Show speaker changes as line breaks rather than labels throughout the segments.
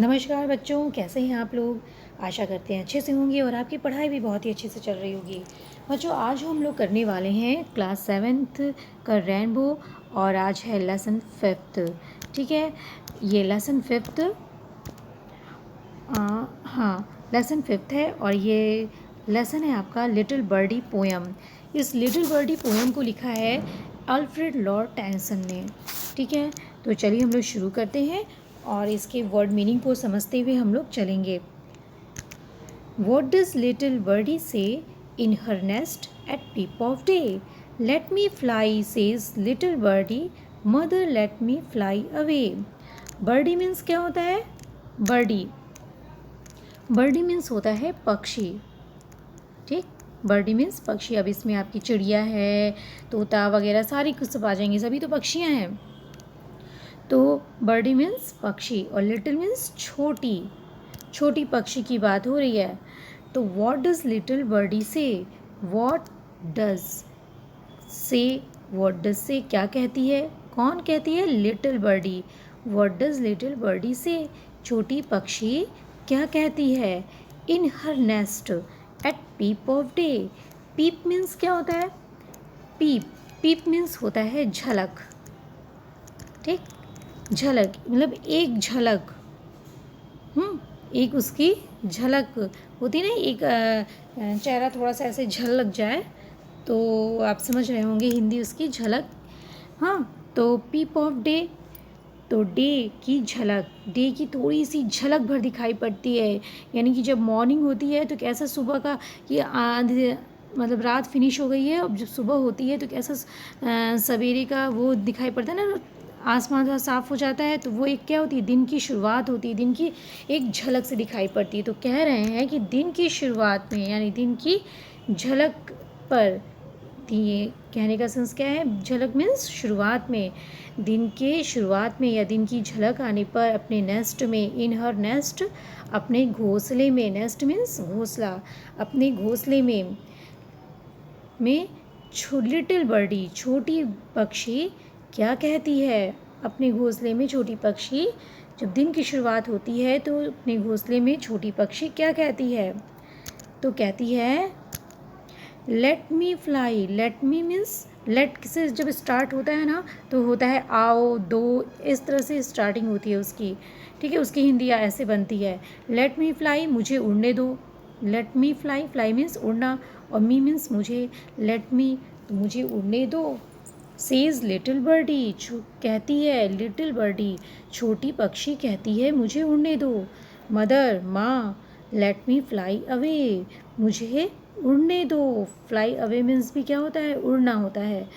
नमस्कार बच्चों, कैसे हैं आप लोग। आशा करते हैं अच्छे से होंगे और आपकी पढ़ाई भी बहुत ही अच्छे से चल रही होगी। बच्चों, आज हम लोग करने वाले हैं क्लास 7th का रेनबो और आज है लेसन 5th। ठीक है, ये लेसन 5th हाँ लेसन 5th है और ये लेसन है आपका लिटिल बर्डी पोयम। इस लिटिल बर्डी पोयम को लिखा है अल्फ्रेड लॉर्ड टेनिसन ने। ठीक है, तो चलिए हम लोग शुरू करते हैं और इसके वर्ड मीनिंग को समझते हुए हम लोग चलेंगे। What does little birdie say in her nest at peep of day? Let me fly, says little birdie. Mother, let me fly away. Birdie means क्या होता है? Birdie. Birdie means होता है पक्षी। ठीक, बर्डी मीन्स पक्षी। अब इसमें आपकी चिड़िया है, तोता वगैरह सारी कुछ सब आ जाएंगे, सभी तो पक्षियाँ हैं। तो बर्डी मीन्स पक्षी और लिटिल मीन्स छोटी, छोटी पक्षी की बात हो रही है। तो what does little birdie say? What does say, what does say क्या कहती है? कौन कहती है? Little birdie. What does little birdie say? छोटी पक्षी क्या कहती है? In her nest at peep of day. Peep means क्या होता है? पीप, पीप मीन्स होता है झलक। ठीक, झलक मतलब एक झलक, एक उसकी झलक होती है ना, एक चेहरा थोड़ा सा ऐसे झलक जाए तो आप समझ रहे होंगे हिंदी उसकी झलक। हाँ, तो पीप ऑफ डे, तो डे की झलक, डे की थोड़ी सी झलक भर दिखाई पड़ती है। यानी कि जब मॉर्निंग होती है तो कैसा सुबह का ये मतलब रात फिनिश हो गई है, अब जब सुबह होती है तो कैसा सवेरे का वो दिखाई पड़ता है ना, आसमान थोड़ा साफ़ हो जाता है, तो वो एक क्या होती है? दिन की शुरुआत होती है, दिन की एक झलक से दिखाई पड़ती है। तो कह रहे हैं कि दिन की शुरुआत में यानी दिन की झलक पर, ये कहने का सेंस क्या है? झलक मीन्स शुरुआत में, दिन के शुरुआत में या दिन की झलक आने पर अपने नेस्ट में, इन हर नेस्ट, अपने घोंसले में, नेस्ट मीन्स घोंसला, अपने घोंसले में लिटिल बर्डी, छोटी पक्षी क्या कहती है? अपने घोंसले में छोटी पक्षी, जब दिन की शुरुआत होती है तो अपने घोंसले में छोटी पक्षी क्या कहती है? तो कहती है let me fly. Let me means, let से जब स्टार्ट होता है ना तो होता है आओ, दो, इस तरह से स्टार्टिंग होती है उसकी। ठीक है, उसकी हिंदी ऐसे बनती है, लेट मी फ्लाई, मुझे उड़ने दो। Late me fly, fly means उड़ना और मी मीन्स मुझे, लेट मी तो मुझे उड़ने दो। सेज लिटिल बर्डी, कहती है लिटिल बर्डी, छोटी पक्षी कहती है मुझे उड़ने दो। मदर, माँ, लेट मी फ्लाई अवे, मुझे उड़ने दो। फ्लाई अवे मीन्स भी क्या होता है? उड़ना होता है।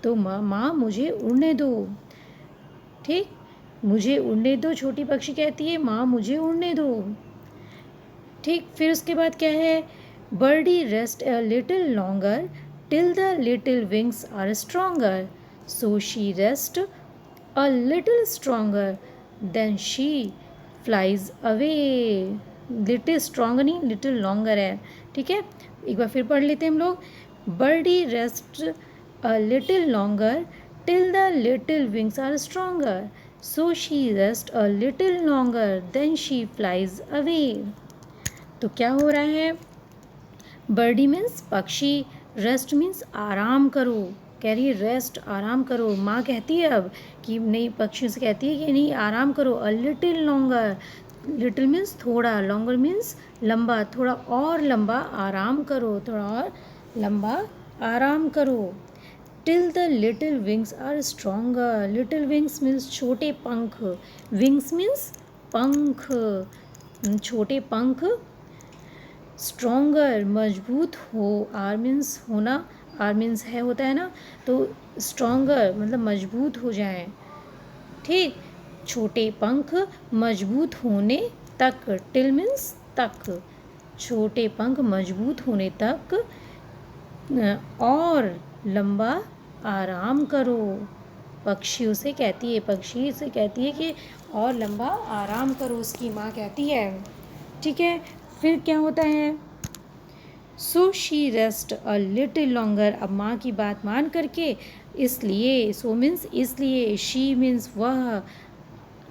तो माँ मुझे उड़ने दो। ठीक, मुझे उड़ने दो, छोटी पक्षी कहती है माँ मुझे उड़ने दो। ठीक, फिर उसके बाद क्या है? Birdie rest a little longer till the little wings are stronger. So she rests a little stronger. Then she flies away. Little stronger नहीं, little longer है। ठीक है, एक बार फिर पढ़ लेते हैं हम लोग। Birdie rests a little longer till the little wings are stronger. So she rests a little longer. Then she flies away. तो क्या हो रहा है? बर्डी मीन्स पक्षी, रेस्ट मीन्स आराम करो, कह रही है रेस्ट, आराम करो। माँ कहती है अब कि नहीं, पक्षियों से कहती है कि नहीं आराम करो। अ लिटिल लॉन्गर, लिटिल मीन्स थोड़ा, लॉन्गर मीन्स लंबा, थोड़ा और लंबा आराम करो, थोड़ा और लंबा आराम करो। Till the little wings are stronger, little wings means छोटे पंख, विंग्स मीन्स पंख, छोटे पंख। स्ट्रोंगर मजबूत हो, आर मीन्स होना, आर मीन्स है होता है ना, तो स्ट्रोंगर मतलब मजबूत हो जाएं। ठीक, छोटे पंख मजबूत होने तक, टिल मीन्स तक, छोटे पंख मजबूत होने तक और लंबा आराम करो। पक्षियों से कहती है, पक्षी से कहती है कि और लंबा आराम करो, उसकी माँ कहती है। ठीक है, फिर क्या होता है? So she rest a little longer, अब माँ की बात मान करके, इसलिए, सो मीन्स इसलिए, शी मीन्स वह,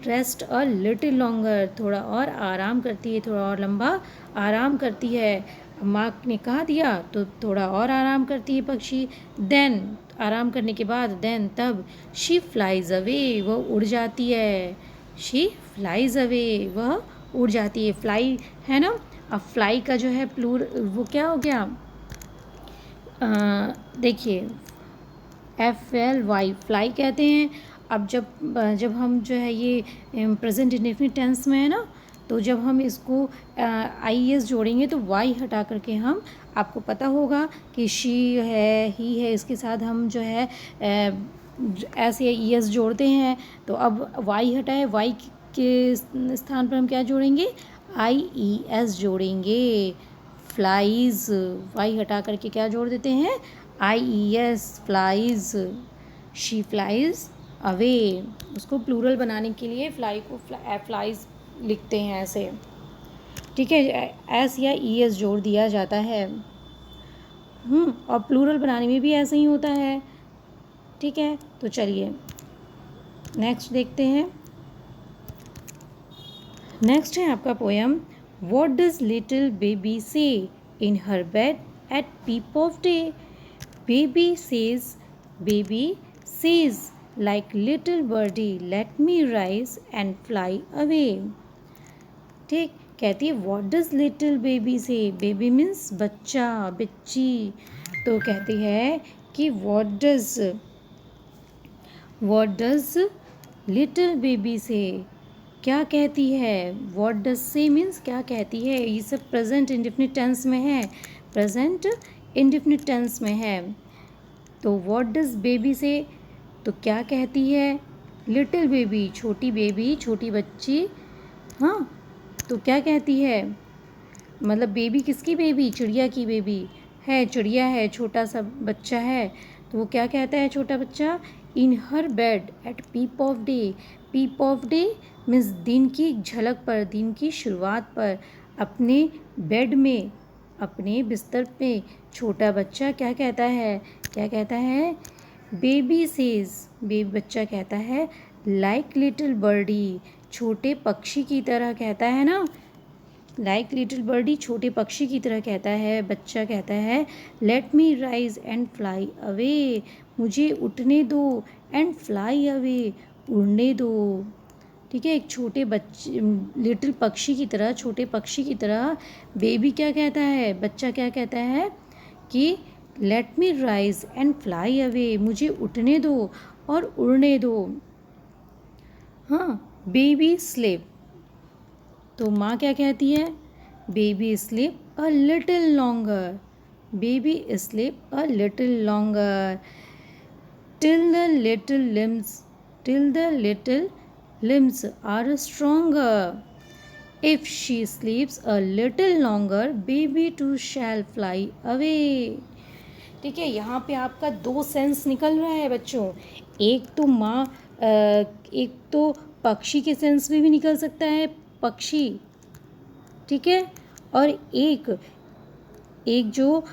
रेस्ट अ लिटिल लॉन्गर, थोड़ा और आराम करती है, थोड़ा और लंबा आराम करती है। माँ ने कहा दिया तो थोड़ा और आराम करती है पक्षी। देन, आराम करने के बाद, देन तब, शी फ्लाइज अवे, वह उड़ जाती है। शी फ्लाइज अवे, वह उड़ जाती है। फ्लाई है ना, अब फ्लाई का जो है वो क्या हो गया, देखिए FLY, फ्लाई कहते हैं। अब जब हम जो है ये प्रेजेंट इंडेफिनिट टेंस में है ना, तो जब हम इसको IES जोड़ेंगे तो Y हटा करके हम, आपको पता होगा कि शी है, ही है, इसके साथ हम जो है ऐसे ES जोड़ते हैं। तो अब Y हटाए, Y के स्थान पर हम क्या जोड़ेंगे, IES जोड़ेंगे। फ्लाइज, वाई हटा करके क्या जोड़ देते हैं, IES, flies. She flies away, उसको प्लूरल बनाने के लिए फ्लाई को फ्लाइज लिखते हैं ऐसे, ठीक है, एस या ES जोड़ दिया जाता है। और प्लूरल बनाने में भी ऐसे ही होता है, ठीक है। तो चलिए नेक्स्ट देखते हैं। नेक्स्ट है आपका poem, what does little baby say in her bed at peep of day. Baby says like little birdie, let me rise and fly away. ठीक, कहती है what does little baby say, baby means बच्चा, बच्ची। तो कहती है कि what does little baby से, क्या कहती है। वॉट डज से मीन्स क्या कहती है, ये सब प्रेजेंट इंडेफिनिट टेंस में है, प्रेजेंट इंडेफिनिट टेंस में है। तो वॉट डज बेबी से, तो क्या कहती है, लिटिल बेबी, छोटी बेबी, छोटी बच्ची। हाँ, तो क्या कहती है, मतलब बेबी किसकी बेबी, चिड़िया की बेबी है, चिड़िया है, छोटा सा बच्चा है। तो वो क्या कहता है छोटा बच्चा, in her bed at peep of day. Peep of day means दिन की झलक पर, दिन की शुरुआत पर, अपने बेड में, अपने बिस्तर पे छोटा बच्चा क्या कहता है, क्या कहता है, बेबी सेज, बेबी बच्चा कहता है, लाइक लिटिल बर्डी, छोटे पक्षी की तरह कहता है ना, लाइक लिटिल बर्डी, छोटे पक्षी की तरह कहता है, बच्चा कहता है, let me rise and fly away, मुझे उठने दो, एंड फ्लाई अवे, उड़ने दो। ठीक है, एक छोटे बच्चे, लिटिल पक्षी की तरह, छोटे पक्षी की तरह बेबी क्या कहता है, बच्चा क्या कहता है कि late me rise and fly away, मुझे उठने दो और उड़ने दो। हाँ, बेबी स्लीप, तो माँ क्या कहती है, baby sleep a little longer, baby sleep a little longer, till the little limbs are stronger. If she sleeps a little longer, baby too shall fly away. ठीक है, यहाँ पे आपका दो सेंस निकल रहा है बच्चों। एक तो माँ, एक तो पक्षी के सेंस में भी निकल सकता है, पक्षी, ठीक है, और एक जो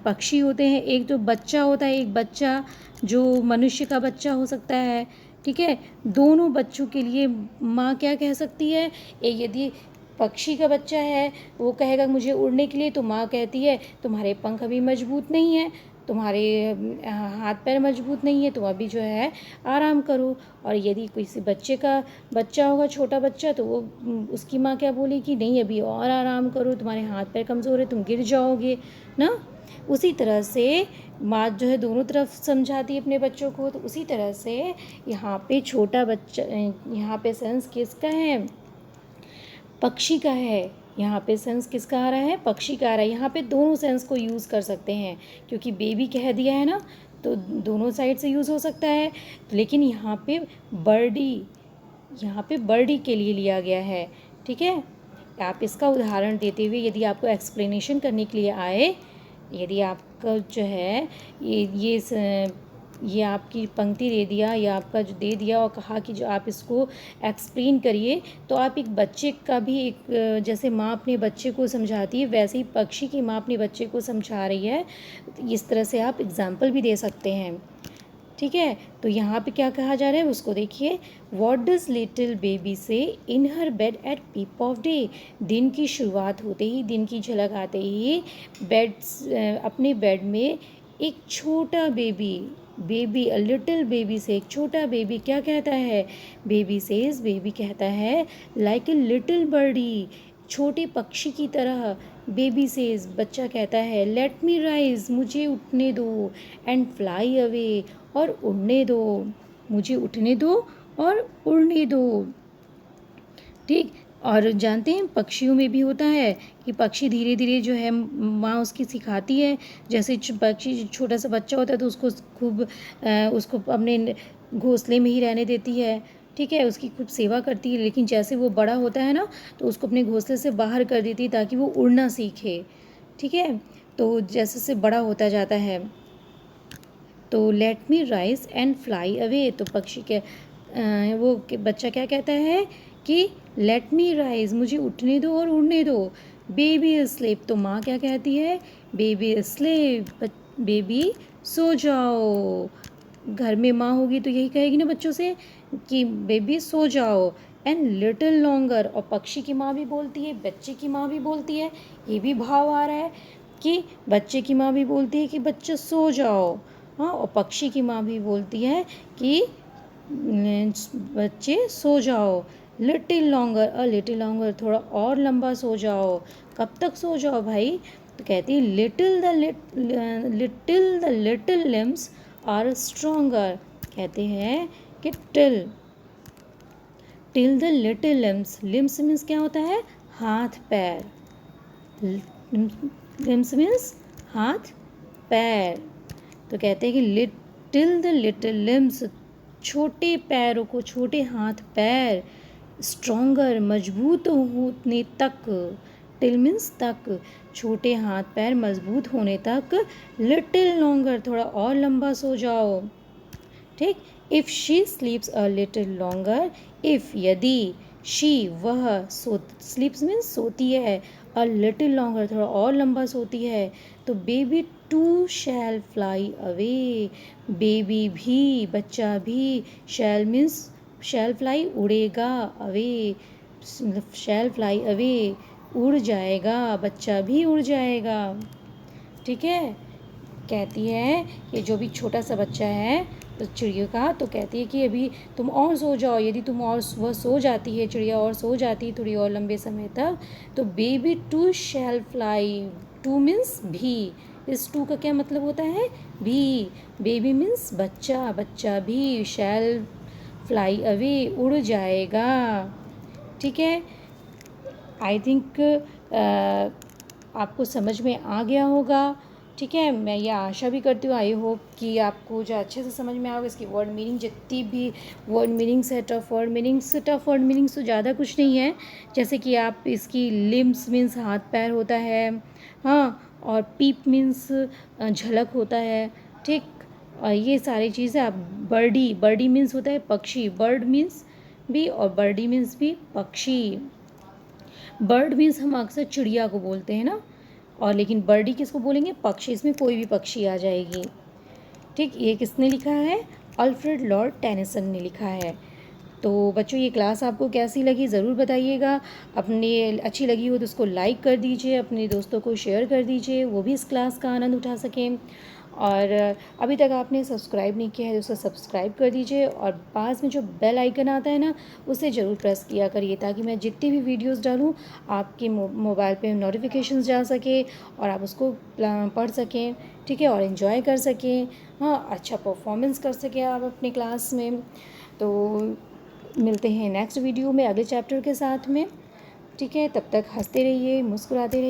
पक्षी होते हैं, एक जो बच्चा होता है, एक बच्चा जो मनुष्य का बच्चा हो सकता है, ठीक है। दोनों बच्चों के लिए माँ क्या कह सकती है, यदि पक्षी का बच्चा है वो कहेगा मुझे उड़ने के लिए, तो माँ कहती है तुम्हारे पंख अभी मजबूत नहीं है, तुम्हारे हाथ पैर मजबूत नहीं है, तुम अभी जो है आराम करो। और यदि किसी बच्चे का बच्चा होगा, छोटा बच्चा, तो वो उसकी माँ क्या बोलेगी, नहीं अभी और आराम करो, तुम्हारे हाथ पैर कमज़ोर है, तुम गिर जाओगे ना। उसी तरह से माँ जो है दोनों तरफ समझाती है अपने बच्चों को। तो उसी तरह से यहाँ पे छोटा बच्चा, यहाँ पे सेंस किसका है, पक्षी का है। यहाँ पे सेंस किसका आ रहा है, पक्षी का आ रहा है। यहाँ पे दोनों सेंस को यूज़ कर सकते हैं, क्योंकि बेबी कह दिया है ना, तो दोनों साइड से यूज़ हो सकता है। लेकिन यहाँ पे बर्डी के लिए लिया गया है, ठीक है। आप इसका उदाहरण देते हुए, यदि आपको एक्सप्लेनेशन करने के लिए आए, यदि आपका जो है ये आपकी पंक्ति दे दिया या आपका जो दे दिया और कहा कि जो आप इसको एक्सप्लेन करिए, तो आप एक बच्चे का भी, एक जैसे माँ अपने बच्चे को समझाती है, वैसे ही पक्षी की माँ अपने बच्चे को समझा रही है। इस तरह से आप एग्जाम्पल भी दे सकते हैं, ठीक। ठीक है। तो यहाँ पे क्या कहा जा रहा है उसको देखिए। What does little baby say in her bed at peep of day. दिन की शुरुआत होते ही, दिन की झलक आते ही अपने बेड में एक छोटा बेबी अ लिटिल बेबी से, एक छोटा बेबी क्या कहता है। बेबी कहता है लाइक ए लिटिल बर्डी, छोटे पक्षी की तरह। बेबी सेज, बच्चा कहता है लेट मी राइज, मुझे उठने दो। एंड फ्लाई अवे, और उड़ने दो, मुझे उठने दो और उड़ने दो। ठीक। और जानते हैं पक्षियों में भी होता है कि पक्षी धीरे धीरे जो है माँ उसकी सिखाती है। जैसे पक्षी छोटा सा बच्चा होता है तो उसको खूब उसको अपने घोंसले में ही रहने देती है। ठीक है, उसकी खूब सेवा करती है। लेकिन जैसे वो बड़ा होता है ना तो उसको अपने घोंसले से बाहर कर देती है ताकि वो उड़ना सीखे। ठीक है, तो जैसे से बड़ा होता जाता है तो late me rise and fly away, तो पक्षी के बच्चा क्या कहता है कि लेट मी राइज, मुझे उठने दो और उड़ने दो। बेबी स्लीप, तो माँ क्या कहती है बेबी स्लीप, बेबी सो जाओ। घर में माँ होगी तो यही कहेगी ना बच्चों से कि बेबी सो जाओ। एंड लिटिल लॉन्गर, और पक्षी की माँ भी बोलती है, बच्चे की माँ भी बोलती है। ये भी भाव आ रहा है कि बच्चे की माँ भी बोलती है कि बच्चे सो जाओ। हाँ, और पक्षी की माँ भी बोलती है कि बच्चे सो जाओ। लिटिल लॉन्गर, थोड़ा और लंबा सो जाओ। कब तक सो जाओ भाई? तो कहती है little the little limbs are stronger. कहते हैं कि till the little limbs means क्या होता है? हाथ पैर। लिम्स मीन्स हाथ पैर। तो कहते हैं कि लिटिल द लिटिल लिम्स, छोटे पैरों को, छोटे हाथ पैर, स्ट्रोंगर, मजबूत होने तक। टिल मीन्स तक, छोटे हाथ पैर मजबूत होने तक। लिटिल लॉन्गर, थोड़ा और लंबा सो जाओ। ठीक। If she स्लीप्स a little longer, if यदि, शी वह, स्लीप्स मीन्स सोती है, अ लिटिल लॉन्गर थोड़ा और लंबा सोती है, तो baby to shell fly away, baby भी, बच्चा भी, शैल मीन्स शैल फ्लाई उड़ेगा, अवे शैल फ्लाई अवे उड़ जाएगा, बच्चा भी उड़ जाएगा। ठीक है। कहती है कि जो भी छोटा सा बच्चा है तो चिड़िया का, तो कहती है कि अभी तुम और सो जाओ। यदि तुम और वह सो जाती है, चिड़िया और सो जाती है थोड़ी और लंबे समय तक, तो baby to shell fly, two means भी, इस टू का क्या मतलब होता है? भी। बेबी मीन्स बच्चा, बच्चा भी, शैल फ्लाई अवे उड़ जाएगा। ठीक है। आई थिंक आपको समझ में आ गया होगा। ठीक है, मैं ये आशा भी करती हूँ, आई होप कि आपको जो अच्छे से समझ में आओगे। इसकी वर्ड मीनिंग, जितनी भी वर्ड मीनिंग्स है, टफ वर्ड मीनिंग्स तो ज़्यादा कुछ नहीं है। जैसे कि आप इसकी लिम्स मीन्स हाथ पैर होता है, हाँ, और पीप मीन्स झलक होता है। ठीक। और ये सारी चीज़ें आप बर्डी मीन्स होता है पक्षी, बर्ड मीन्स भी और बर्डी मीन्स भी पक्षी। बर्ड मीन्स हम अक्सर चिड़िया को बोलते हैं ना, और लेकिन बर्डी किसको बोलेंगे? पक्षी, इसमें कोई भी पक्षी आ जाएगी। ठीक। ये किसने लिखा है? अल्फ्रेड लॉर्ड टेनिसन ने लिखा है। तो बच्चों ये क्लास आपको कैसी लगी ज़रूर बताइएगा। अपने अच्छी लगी हो तो उसको लाइक कर दीजिए, अपने दोस्तों को शेयर कर दीजिए, वो भी इस क्लास का आनंद उठा सकें। और अभी तक आपने सब्सक्राइब नहीं किया है तो उसे सब्सक्राइब कर दीजिए, और पास में जो बेल आइकन आता है ना उसे ज़रूर प्रेस किया करिए, ताकि मैं जितनी भी वीडियोस डालूँ आपके मोबाइल पे नोटिफिकेशंस जा सके और आप उसको पढ़ सकें। ठीक है, और इन्जॉय कर सकें। हाँ, अच्छा परफॉर्मेंस कर सकें आप अपने क्लास में। तो मिलते हैं नेक्स्ट वीडियो में अगले चैप्टर के साथ में। ठीक है, तब तक हंसते रहिए, मुस्कुराते रहिए।